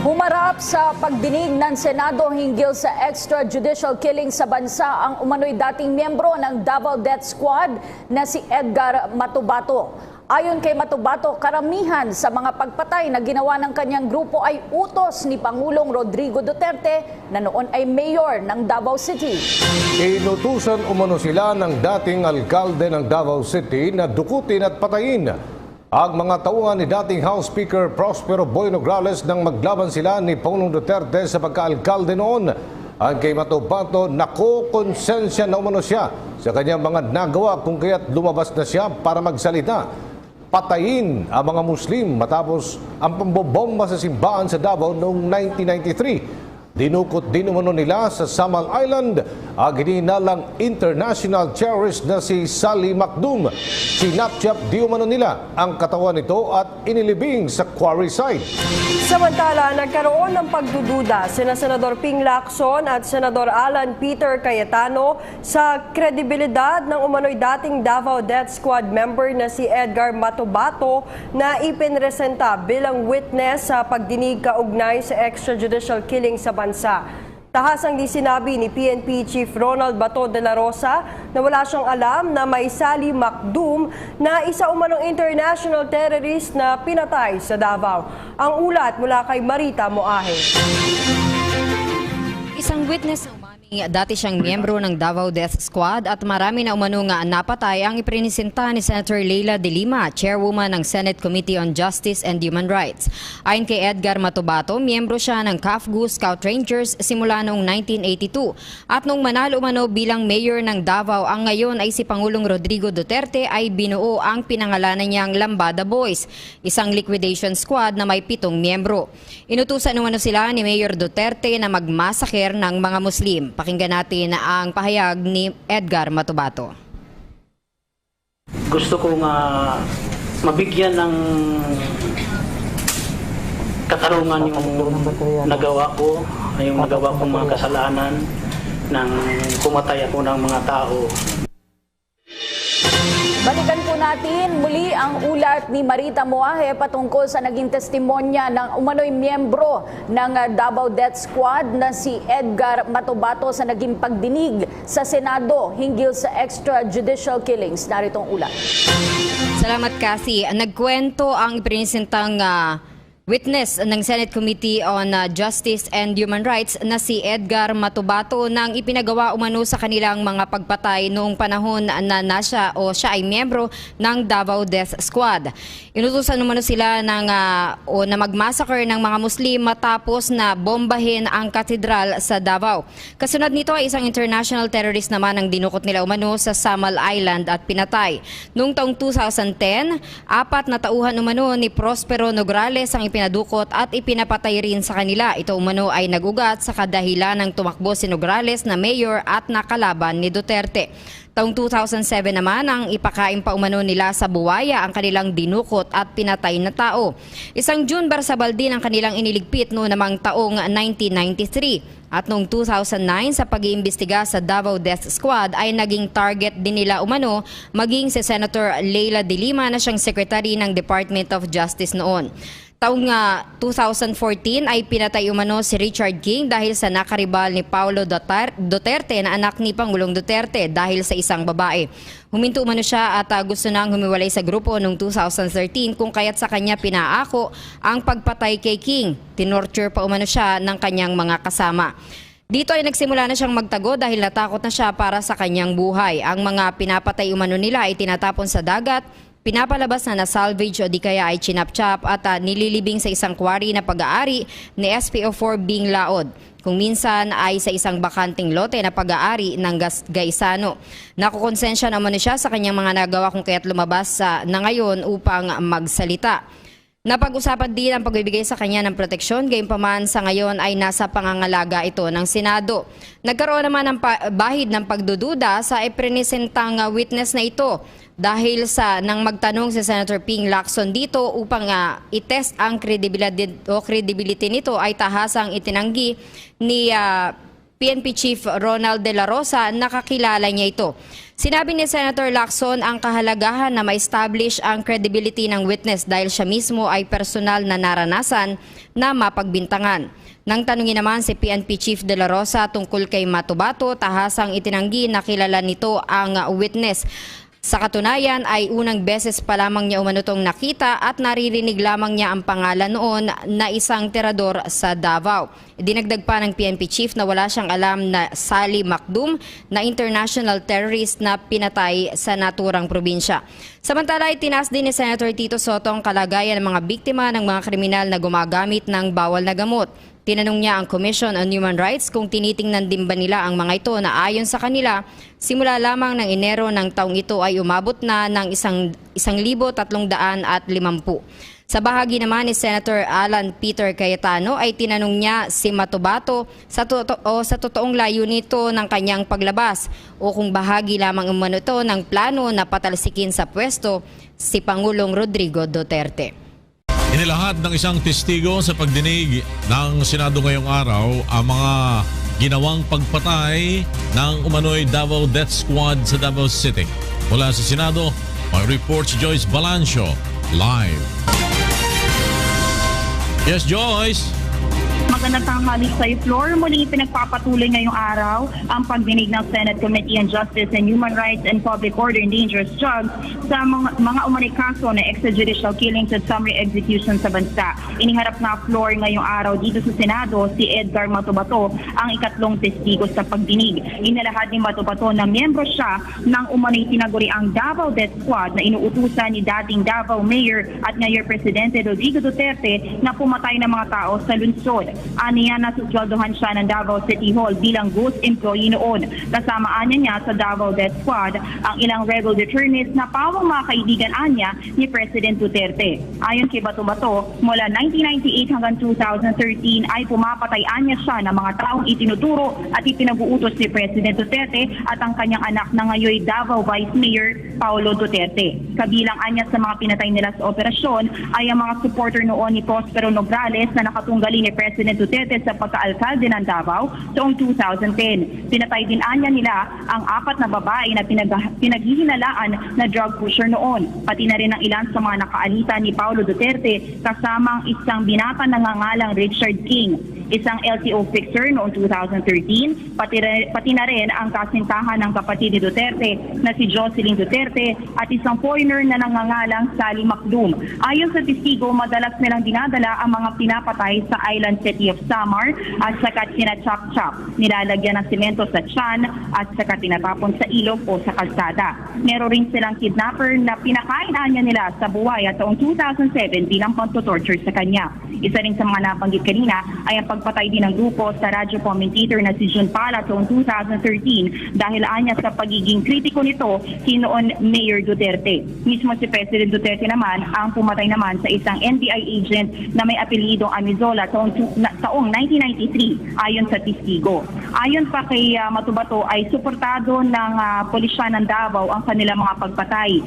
Humarap sa pagdinig ng Senado hinggil sa extrajudicial killing sa bansa ang umano'y dating miyembro ng Davao Death Squad na si Edgar Matubato. Ayon kay Matubato, karamihan sa mga pagpatay na ginawa ng kanyang grupo ay utos ni Pangulong Rodrigo Duterte na noon ay mayor ng Davao City. Inutusan umano sila ng dating alkalde ng Davao City na dukutin at patayin ang mga tauhan ni dating House Speaker Prospero Boy Nograles nang maglaban sila ni Pangulong Duterte sa pagka-alkalde noon. Ang kay Matubato, nakokonsensya na umano siya sa kanyang mga nagawa kung kaya't lumabas na siya para magsalita. Patayin ang mga Muslim matapos ang pambobomba sa simbahan sa Davao noong 1993. Dinukot din umano nila sa Samal Island ang hinihinalang international terrorist na si Sally Macdum. Sinapchap di umano nila ang katawan nito at inilibing sa quarry site. Samantala, nagkaroon ng pagdududa sina Senador Ping Lacson at Senador Alan Peter Cayetano sa kredibilidad ng umano'y dating Davao Death Squad member na si Edgar Matubato na ipinresenta bilang witness sa pagdinig kaugnay sa extrajudicial killing sa bansa. Tahasang di sinabi ni PNP Chief Ronald Bato de la Rosa na wala siyang alam na may Sally Macdum na isa umanong international terrorist na pinatay sa Davao. Ang ulat mula kay Marita Moahe. Isang witness na dati siyang miyembro ng Davao Death Squad at marami na umano nga napatay ang iprinisenta ni Senator Leila de Lima, chairwoman ng Senate Committee on Justice and Human Rights. Ayon kay Edgar Matubato, miyembro siya ng CAFGU Scout Rangers simula noong 1982 at nung manalo umano bilang mayor ng Davao, ang ngayon ay si Pangulong Rodrigo Duterte ay binuo ang pinangalanan niyang Lambada Boys, isang liquidation squad na may 7 miyembro. Inutusan umano sila ni Mayor Duterte na magmasaker ng mga Muslim. Pakinggan natin ang pahayag ni Edgar Matubato. Gusto ko nga mabigyan ng katarungan yung nagawa ko, yung nagawa kong mga kasalanan nang pumatay ako ng mga tao. Balikan po natin muli ang ulat ni Marita Moahe patungkol sa naging testimonya ng umano'y miyembro ng Davao Death Squad na si Edgar Matubato sa naging pagdinig sa Senado hinggil sa extrajudicial killings. Narito ang ulat. Salamat, Cassie. Nagkwento ang iprinisentang witness ng Senate Committee on Justice and Human Rights na si Edgar Matubato nang ipinagawa umano sa kanilang mga pagpatay noong panahon na siya ay miyembro ng Davao Death Squad. Inutusan umano sila na magmassacre ng mga Muslim matapos na bombahin ang katedral sa Davao. Kasunod nito ay isang international terrorist naman ang dinukot nila umano sa Samal Island at pinatay. Noong taong 2010, 4 na tauhan umano ni Prospero Nograles ang pinadukot at ipinapatay rin sa kanila. Ito umano ay nagugat sa kadahilan ng tumakbo si Nograles na mayor at nakalaban ni Duterte. Taong 2007 naman ang ipakain pa umano nila sa buwaya ang kanilang dinukot at pinatay na tao. Isang June Barsabal din ang kanilang iniligpit noong namang taong 1993. At noong 2009 sa pag-iimbestiga sa Davao Death Squad ay naging target din nila umano maging si Senator Leila de Lima na siyang secretary ng Department of Justice noon. Taong 2014 ay pinatay umano si Richard King dahil sa nakaribal ni Paulo Duterte na anak ni Pangulong Duterte dahil sa isang babae. Huminto umano siya at gusto nang humiwalay sa grupo noong 2013 kung kaya't sa kanya pinaako ang pagpatay kay King. Tinorture pa umano siya ng kanyang mga kasama. Dito ay nagsimula na siyang magtago dahil natakot na siya para sa kanyang buhay. Ang mga pinapatay umano nila ay tinatapon sa dagat, pinapalabas na na-salvage o di kaya ay chinap-chap at nililibing sa isang quarry na pag-aari ni SPO4 Bing Laod. Kung minsan ay sa isang bakanting lote na pag-aari ng Gaisano. Nakukonsensya naman siya sa kanyang mga nagawa kung kaya't lumabas na ngayon upang magsalita. Napag-usapan din ang pagbibigay sa kanya ng proteksyon, gayunpaman sa ngayon ay nasa pangangalaga ito ng Senado. Nagkaroon naman ng bahid ng pagdududa sa iprinisentang witness na ito dahil sa nang magtanong si Senator Ping Lacson dito upang itest ang credibility nito ay tahasang itinanggi ni PNP Chief Ronald De La Rosa, nakakilala niya ito. Sinabi ni Senator Lacson ang kahalagahan na ma-establish ang credibility ng witness dahil siya mismo ay personal na naranasan na mapagbintangan. Nang tanungin naman si PNP Chief De La Rosa tungkol kay Matubato, tahasang itinanggi na kilala nito ang witness. Sa katunayan ay unang beses pa lamang niya umano itong nakita at naririnig lamang niya ang pangalan noon na isang tirador sa Davao. Dinagdag pa ng PNP Chief na wala siyang alam na Sally Macdum na international terrorist na pinatay sa naturang probinsya. Samantala, itinaas din ni Senator Tito Sotto ang kalagayan ng mga biktima ng mga kriminal na gumagamit ng bawal na gamot. Tinanong niya ang Commission on Human Rights kung tinitingnan din ba nila ang mga ito na ayon sa kanila, simula lamang ng Enero ng taong ito ay umabot na ng 1,350. Sa bahagi naman ni Senator Alan Peter Cayetano ay tinanong niya si Matubato sa totoong layo nito ng kanyang paglabas o kung bahagi lamang umano ito ng plano na patalsikin sa pwesto si Pangulong Rodrigo Duterte. Inilahat ng isang testigo sa pagdinig ng Senado ngayong araw ang mga ginawang pagpatay ng umano'y Davao Death Squad sa Davao City. Mula sa Senado, may report si Joyce Balancio, live. Yes, Joyce! Magandang tanghali sa floor. Muli pinagpapatuloy ngayong araw ang pagdinig ng Senate Committee on Justice and Human Rights and Public Order and Dangerous Drugs sa mga umano'y kaso na extrajudicial killings at summary execution sa bansa. Iniharap na floor ngayong araw dito sa Senado si Edgar Matubato, ang ikatlong testigo sa pagdinig. Inalahad ni Matubato na miyembro siya ng umano'y tinaguriang Davao Death Squad na inuutusan ni dating Davao Mayor at ngayon Presidente Rodrigo Duterte na pumatay ng mga tao sa lungsod. Aniya na susweldohan siya ng Davao City Hall bilang ghost employee noon. Kasama niya sa Davao Death Squad ang ilang rebel detainees na pawang mga kaibigan niya ni President Duterte. Ayon kay Bato-Bato, mula 1998 hanggang 2013 ay pumapatay niya siya ng mga taong itinuturo at ipinag-uutos ni President Duterte at ang kanyang anak na ngayon Davao Vice Mayor Paulo Duterte. Kabilang niya sa mga pinatay nila sa operasyon ay ang mga supporter noon ni Prospero Nograles na nakatunggali ni President Duterte sa pagka-alkalde ng Davao noong 2010. Pinatay din niya nila ang 4 na babae na pinaghihinalaan na drug pusher noon. Pati na rin ang ilan sa mga nakaalita ni Paulo Duterte kasamang isang binata na nangangalang Richard King, isang LTO fixer noong 2013, pati na rin ang kasintahan ng kapatid ni Duterte na si Jocelyn Duterte at isang foreigner na nangangalang Sally Macdum. Ayon sa testigo, madalas nilang dinadala ang mga pinapatay sa island city of Samar at saka sinachap-chap. Nilalagyan ng semento sa tiyan at saka tinatapon sa ilog o sa kalsada. Meron rin silang kidnapper na pinakain niya nila sa buhay at taong 2007 bilang pang-torture sa kanya. Isa rin sa mga nabanggit kanina ay ang pagpatay din ng grupo sa radyo commentator na si Jun Pala taong 2013 dahil anya sa pagiging kritiko nito kinoon Mayor Duterte. Mismo si President Duterte naman ang pumatay naman sa isang NBI agent na may apelyidong Amizola taong 1993 ayon sa testigo. Ayon pa kay Matubato ay suportado ng pulisya ng Davao ang kanilang mga pagpatay.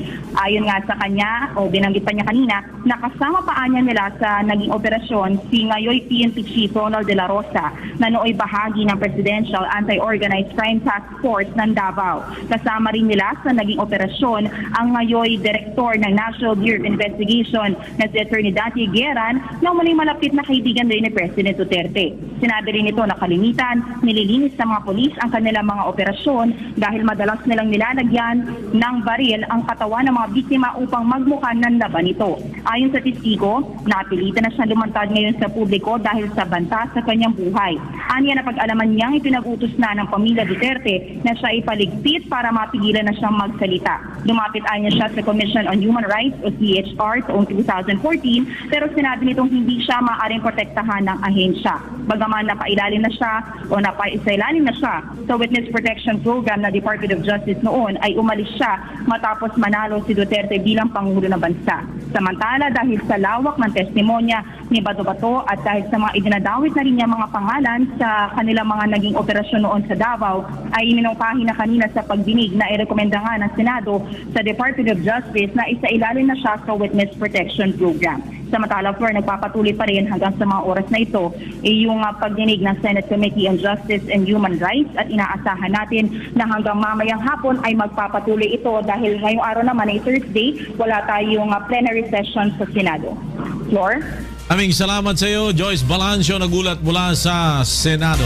Ayon nga sa kanya o binanggit pa niya kanina, nakasama pa niya nila sa naging operasyon si ngayoy PNP Chief Ronald De La Rosa na nooy bahagi ng Presidential Anti-Organized Crime Task Force ng Davao. Kasama rin nila sa naging operasyon ang ngayoy Direktor ng National Bureau of Investigation na si Attorney Dante Gueran na muling malapit na kaibigan rin ni President Duterte. Sinabi rin ito na kalimitan, nililinis ng mga polis ang kanilang mga operasyon dahil madalas nilang nilalagyan ng baril ang katawan ng mga biktima upang magmukhang nanlaban ito. Ayon sa testigo, napilitan na siya lumantad ngayon sa publiko dahil sa banta sa kanyang buhay. Aniya na pag-alaman niyang ipinag-utos na ng pamilya Duterte na siya ipaligpit para mapigilan na siyang magsalita. Lumapit niya siya sa Commission on Human Rights o CHR taong 2014 pero sinabi nitong hindi siya maaaring protektahan ng ahensya. Bagaman napailalim na siya o napaisailalim na siya sa Witness Protection Program na Department of Justice noon ay umalis siya matapos manalo si Duterte bilang Pangulo ng Bansa. Samantala dahil sa lawak ng testimonya ni Bato-Bato at dahil sa mga idinadawit na rin niya mga pangalan sa kanilang mga naging operasyon noon sa Davao ay minungkahi na kanina sa pagdinig na irekomenda nga ng Senado sa Department of Justice na isailalim na siya sa Witness Protection Program. Samantala, Flor, nagpapatuloy pa rin hanggang sa mga oras na ito yung pagdinig ng Senate Committee on Justice and Human Rights at inaasahan natin na hanggang mamayang hapon ay magpapatuloy ito dahil ngayong araw naman ay Thursday, wala tayong plenary session sa Senado. Flor? Aming salamat sa iyo, Joyce Balancio, nagulat mula sa Senado.